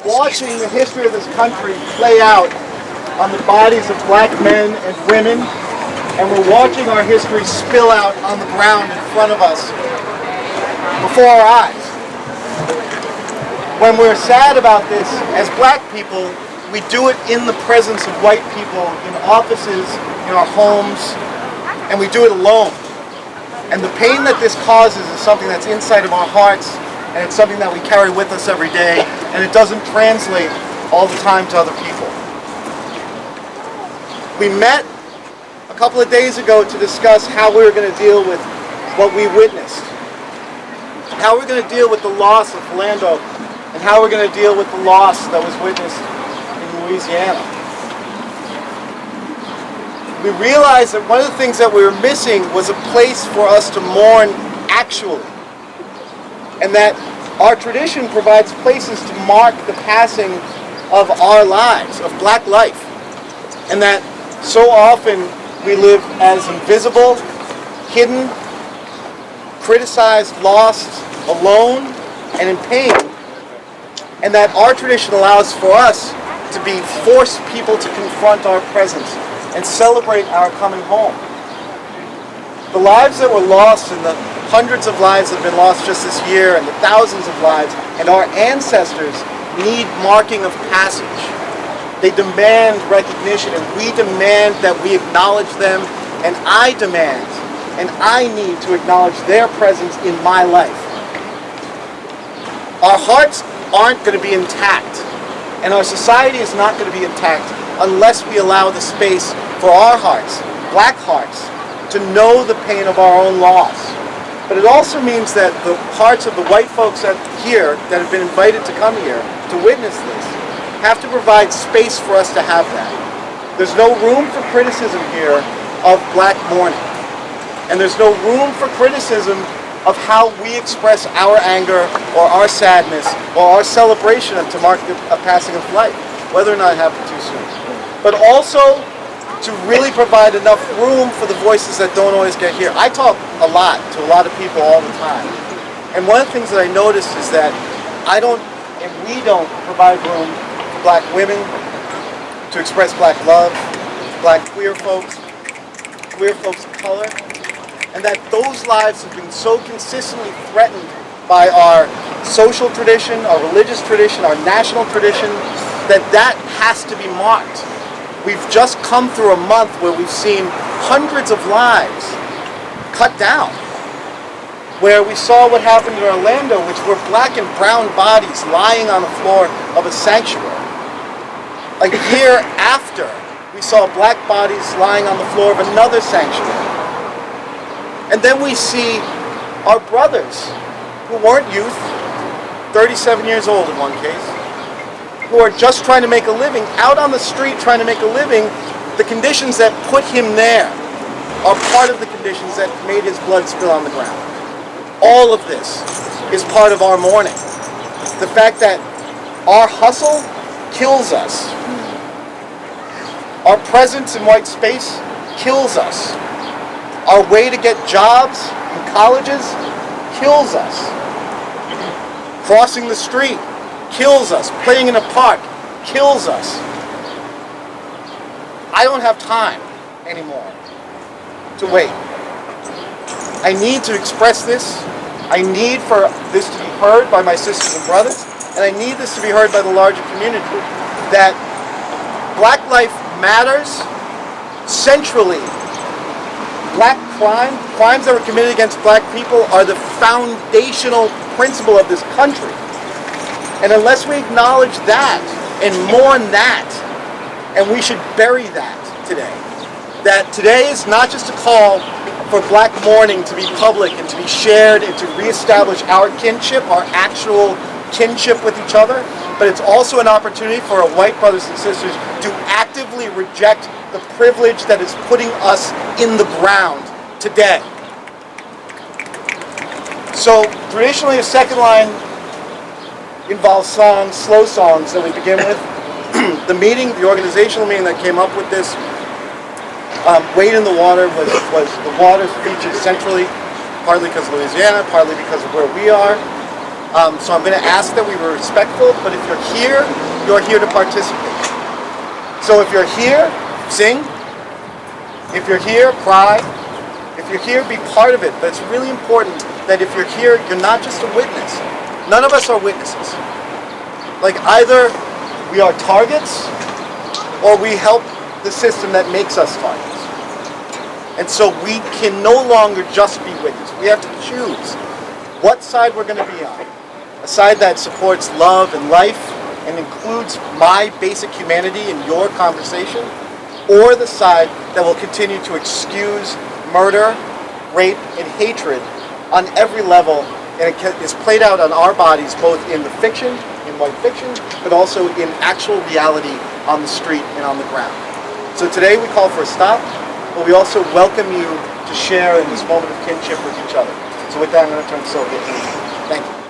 watching the history of this country play out on the bodies of black men and women, and we're watching our history spill out on the ground in front of us before our eyes. When we're sad about this, as black people, we do it in the presence of white people, in offices, in our homes, and we do it alone. And the pain that this causes is something that's inside of our hearts, and it's something that we carry with us every day, and it doesn't translate all the time to other people. We met a couple of days ago to discuss how we were going to deal with what we witnessed, how we're going to deal with the loss of Lando, and how we're going to deal with the loss that was witnessed in Louisiana. We realized that one of the things that we were missing was a place for us to mourn actually, and that our tradition provides places to mark the passing of our lives, of black life, and that so often we live as invisible, hidden, criticized, lost, alone, and in pain, and that our tradition allows for us to force people to confront our presence and celebrate our coming home. The lives that were lost and the hundreds of lives that have been lost just this year and the thousands of lives and our ancestors need marking of passage. They demand recognition, and we demand that we acknowledge them, and I demand and I need to acknowledge their presence in my life. Our hearts aren't going to be intact, and our society is not going to be intact unless we allow the space for our hearts, black hearts, to know the pain of our own loss. But it also means that the hearts of the white folks that have been invited to come here to witness this have to provide space for us to have that. There's no room for criticism here of black mourning. And there's no room for criticism of how we express our anger or our sadness or our celebration to mark a passing of life, whether or not it happened too soon. But also to really provide enough room for the voices that don't always get here. I talk a lot to a lot of people all the time. And one of the things that I notice is that we don't provide room for black women to express black love, black queer folks of color, and that those lives have been so consistently threatened by our social tradition, our religious tradition, our national tradition, that has to be marked. We've just come through a month where we've seen hundreds of lives cut down, where we saw what happened in Lando, which were black and brown bodies lying on the floor of a sanctuary. A year after, we saw black bodies lying on the floor of another sanctuary. And then we see our brothers, who weren't youth, 37 years old in one case, who are just trying to make a living, out on the street trying to make a living. The conditions that put him there are part of the conditions that made his blood spill on the ground. All of this is part of our mourning. The fact that our hustle kills us. Our presence in white space kills us. Our way to get jobs in colleges kills us. Crossing the street kills us. Playing in a park kills us. I don't have time anymore to wait. I need to express this. I need for this to be heard by my sisters and brothers, and I need this to be heard by the larger community, that black life matters centrally. Black crimes that were committed against black people are the foundational principle of this country. And unless we acknowledge that and mourn that, and we should bury that today. That today is not just a call for black mourning to be public and to be shared and to reestablish our kinship, our actual kinship with each other, but it's also an opportunity for our white brothers and sisters to actively reject the privilege that is putting us in the ground today. So traditionally, a second line involves songs, slow songs that we begin with. The organizational meeting that came up with this, Wade in the Water, was the water featured centrally, partly because of Louisiana, partly because of where we are. So I'm going to ask that we were respectful, but if you're here to participate. So if you're here, sing. If you're here, cry. If you're here, be part of it. But it's really important that if you're here, you're not just a witness. None of us are witnesses. Like either we are targets or we help the system that makes us targets. And so we can no longer just be witnesses. We have to choose what side we're going to be on. A side that supports love and life and includes my basic humanity in your conversation, or the side that will continue to excuse murder, rape, and hatred on every level, and it is played out on our bodies both in the fiction, in white fiction, but also in actual reality on the street and on the ground. So today we call for a stop, but we also welcome you to share in this moment of kinship with each other. So with that, I'm going to turn this over to Amy. Thank you.